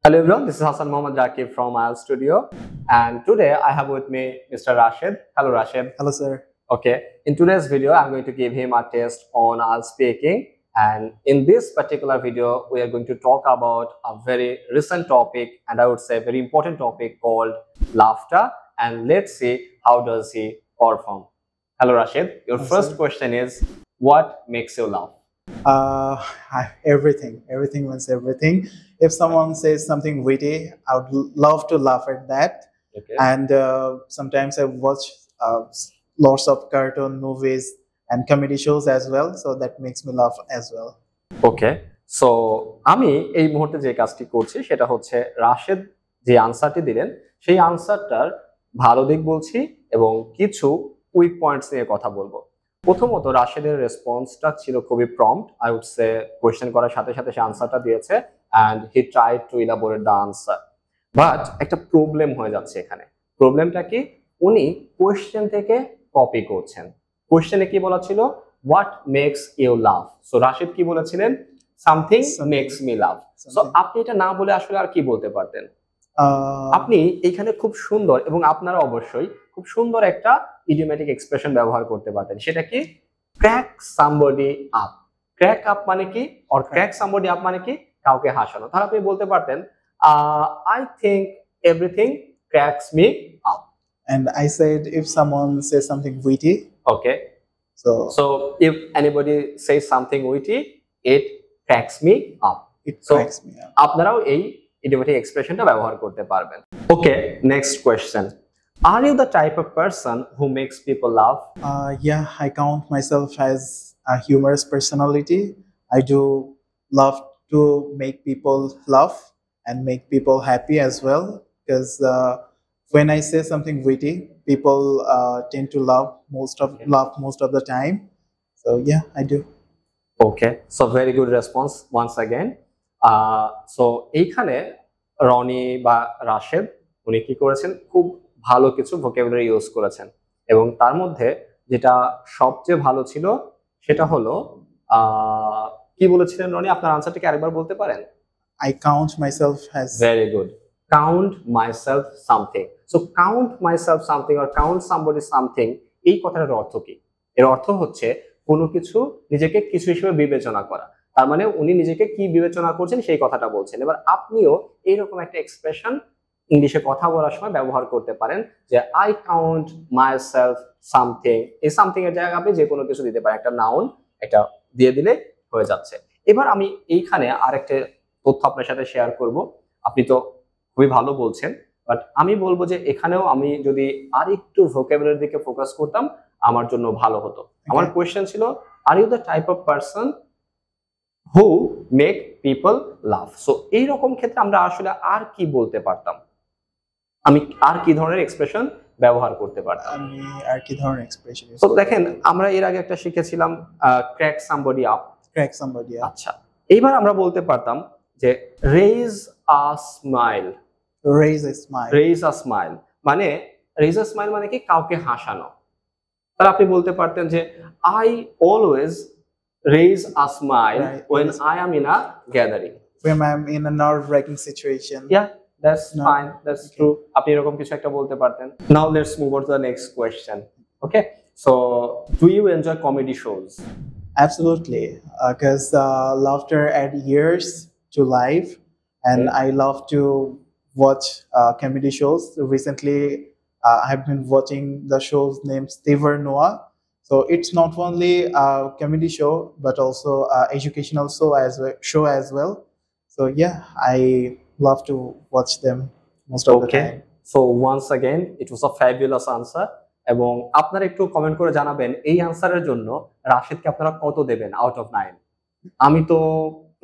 Hello everyone, this is Hassan Mohammad Zakir from IELTS Studio, and today I have with me Mr. Rashid. Hello Rashid. Hello, sir. Okay, in today's video I'm going to give him a test on IELTS speaking, and in this particular video we are going to talk about a very recent topic, and I would say very important topic called laughter, and let's see how does he perform. Hello Rashid, your first question is, what makes you laugh? Everything. Everything means everything. If someone says something witty, I would love to laugh at that. Okay. And sometimes I watch lots of cartoon movies and comedy shows as well, so that makes me laugh as well. Okay, so আমি এই মুহূর্তে যে কাজটি করছি সেটা হচ্ছে রাশেদ যে আনসারটি দিলেন সেই আনসারটার ভালো দিক বলছি এবং কিছু উইক পয়েন্টস নিয়ে কথা বলবো। প্রথমত রাশেদের রেসপন্সটা ছিল খুবই prompt, I would say question করার সাথে সাথে সে আনসারটা দিয়েছে and he tried to elaborate the answer, but একটা প্রবলেম হয়ে যাচ্ছে এখানে। প্রবলেমটা কি, উনি কোয়েশ্চেন থেকে কপি করছেন। কোয়েশ্চেনে কি বলা ছিল, what makes you love, so Rashed কি বলেছিলেন, something makes me love. So আপনি এটা না বলে আসলে আর কি বলতে পারতেন? আপনি এখানে খুব সুন্দর, এবং আপনারা অবশ্যই খুব সুন্দর একটা ইডিওমেটিক এক্সপ্রেশন ব্যবহার করতে পারতেন। সেটা কি, crack somebody up. Crack up মানে কি, অর ক্র্যাক সামবডি আপ মানে কি, কাউকে হাসানো। তাহলে আপনি বলতে পারতেন, I think everything cracks me up. And I said if someone says something witty, okay, so if anybody says something witty, it cracks me up. It cracks me up. আপনারাও এই idiomatic এক্সপ্রেশনটা ব্যবহার করতে পারবেন। Okay, next question, are you the type of person who makes people laugh? Yeah, I count myself as a humorous personality. I do love to make people laugh and make people happy as well, because when I say something witty, people tend to laugh most of the time. So yeah, I do. Okay, so very good response once again. So এইখানে রনি বা রাশেদ উনি কি করেছেন, খুব ভালো কিছু vocabulary use করেছেন, এবং তার মধ্যে যেটা সবচেয়ে ভালো ছিল সেটা হলো কি বলেছিলেন রনি? আপনার আনসারটাকে আরেকবার বলতে পারেন? I count myself as. Very good. Count myself something. So count myself something or count somebody something, এই কথাটার অর্থ কি? এর অর্থ হচ্ছে কোনো কিছু নিজেকে কিছু হিসেবে বিবেচনা করা। তার মানে উনি নিজেকে কি বিবেচনা করছেন সেই কথাটা বলছেন। এবার আপনিও এইরকম একটা এক্সপ্রেশন ইংলিশে কথা বলার সময় ব্যবহার করতে পারেন, যে আই কাউন্ট মাইসেলফ সামথিং। এই সামথিং এর জায়গায় আপনি যে কোনো কিছু দিতে পারেন, একটা নাউন একটা দিয়ে দিলে হয়ে যাচ্ছে। এবার আমি এইখানে আরেকটা তথ্য আপনার সাথে শেয়ার করব। আপনি তো খুবই ভালো বলছেন, বাট আমি বলবো যে এখানেও আমি যদি আর একটু ভোকাবুলারির দিকে ফোকাস করতাম আমার জন্য ভালো হতো। আমার কোয়েশ্চেন ছিল, are you the type of person who make people love. So এইরকম ক্ষেত্রে আমরা আসলে আর কি বলতে পারতাম, আমি আর কি ধরনের এক্সপ্রেশন ব্যবহার করতে পারতাম? আমি আর কি ধরনের এক্সপ্রেশন? তো দেখেন, আমরা এর আগে একটা শিখেছিলাম crack somebody up. Crack somebody up. আচ্ছা, এইবার আমরা বলতে পারতাম যে রেইজ আ স্মাইল। রেইজ আ স্মাইল। রেইজ আ স্মাইল মানে, রেইজ আ স্মাইল মানে কি, কাউকে হাসানো। তাহলে আপনি বলতে পারতেন যে I always raise a smile when I am in a gathering. When I am in a nerve-wracking situation. Yeah, that's fine, that's true. আপনি এরকম কিছু একটা বলতে পারতেন। Now let's move on to the next question. Okay, so do you enjoy comedy shows? Absolutely, because laughter adds years to life, and I love to watch comedy shows. Recently, I have been watching the shows named Stever Noah. So it's not only a comedy show, but also an educational show as well. So yeah, I love to watch them most of the time. So once again, it was a fabulous answer. এবং আপনারা একটু comment করে জানাবেন এই আনসারের জন্য রাশিদকে আপনারা কত দেবেন আউট অফ 9? আমি তো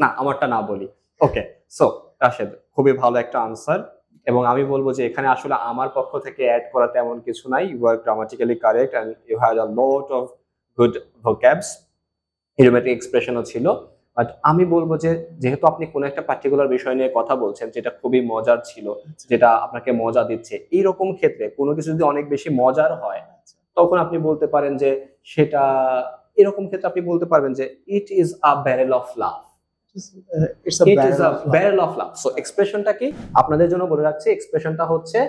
না, আমারটা না বলি। ওকে, সো রাশিদ খুবই ভালো একটা আনসার, এবং আমি বলবো যে এখানে আসলে আমার পক্ষ থেকে অ্যাড করা তেমন কিছু নাই। You are grammatically correct and you had a lot of good vocabs, idiomatic এক্সপ্রেশনও ছিল। বাট আমি বলবো যে যেহেতু আপনি কোনো একটা পার্টিকুলার বিষয় নিয়ে কথা বলছেন যেটা খুবই মজার ছিল, যেটা আপনাকে মজা দিচ্ছে, এইরকম ক্ষেত্রে কোনো কিছু যদি অনেক বেশি মজার হয় তখন আপনি বলতে পারেন যে সেটা, এরকম ক্ষেত্রে আপনি বলতে পারবেন যে it is a barrel of love. It's a it is barrel a of love. Barrel of love. So এক্সপ্রেশনটা কি আপনাদের জন্য বলে রাখছি, এক্সপ্রেশনটা হচ্ছে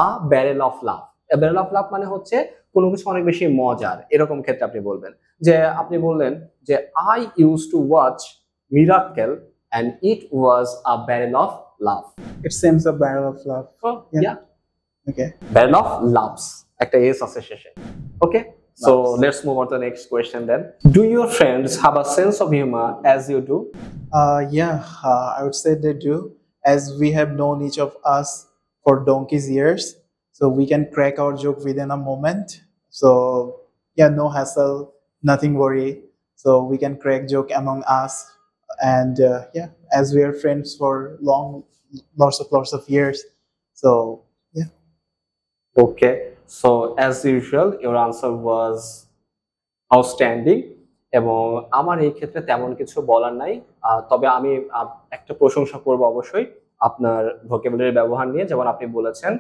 a barrel of love. Barrel of love মানে হচ্ছে কোনো কিছু অনেক বেশি মজার, এরকম ক্ষেত্রে আপনি বলবেন যে আপনি বললেন যে I use to watch miracle and it was a barrel of love. It seems a barrel of love. Yeah Okay. Barrel of loves, একটা এস আছে শেষে। ওকে, so Loves. let's move on to the next question then. Do your friends have a sense of humor as you do? Yeah, I would say they do, as we have known each of us for donkey's years, so we can crack our joke within a moment. So yeah, no hassle, nothing worry. So we can crack joke among us, and yeah, as we are friends for lots of years. So yeah. Okay, so as usual your answer was outstanding এবং আমার এই ক্ষেত্রে তেমন কিছু বলার নাই। তবে আমি একটা প্রশংসা করব অবশ্যই আপনার ভোকাবুলারি ব্যবহার নিয়ে, যেমন আপনি বলেছেন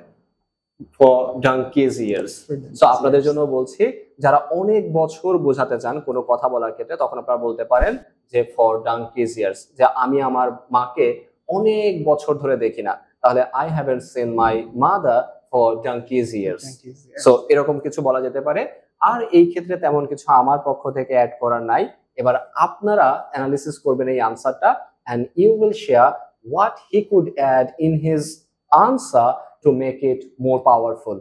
ফর ডাঙ্কিজ ইয়ার্স। সো আপনাদের জন্য বলছি যারা অনেক বছর বোঝাতে চান কোনো কথা বলার ক্ষেত্রে, তখন আপনারা বলতে পারেন যে ফর ডাঙ্কিজ ইয়ার্স, যে আমি আমার মাকে অনেক বছর ধরে দেখি না, তাহলে I haven't seen my mother for donkey's years. Donkey's years. So এরকম কিছু বলা যেতে পারে। আর এই ক্ষেত্রে তেমন কিছু আমার পক্ষ থেকে অ্যাড করার নাই। এবার আপনারা অ্যানালিসিস করবেন এই আনসারটা and you will share what he could add in his answer to make it more powerful.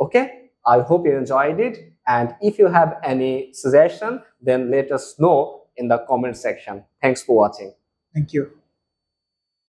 Okay, I hope you enjoyed it, and if you have any suggestion then let us know in the comment section. Thanks for watching. Thank you.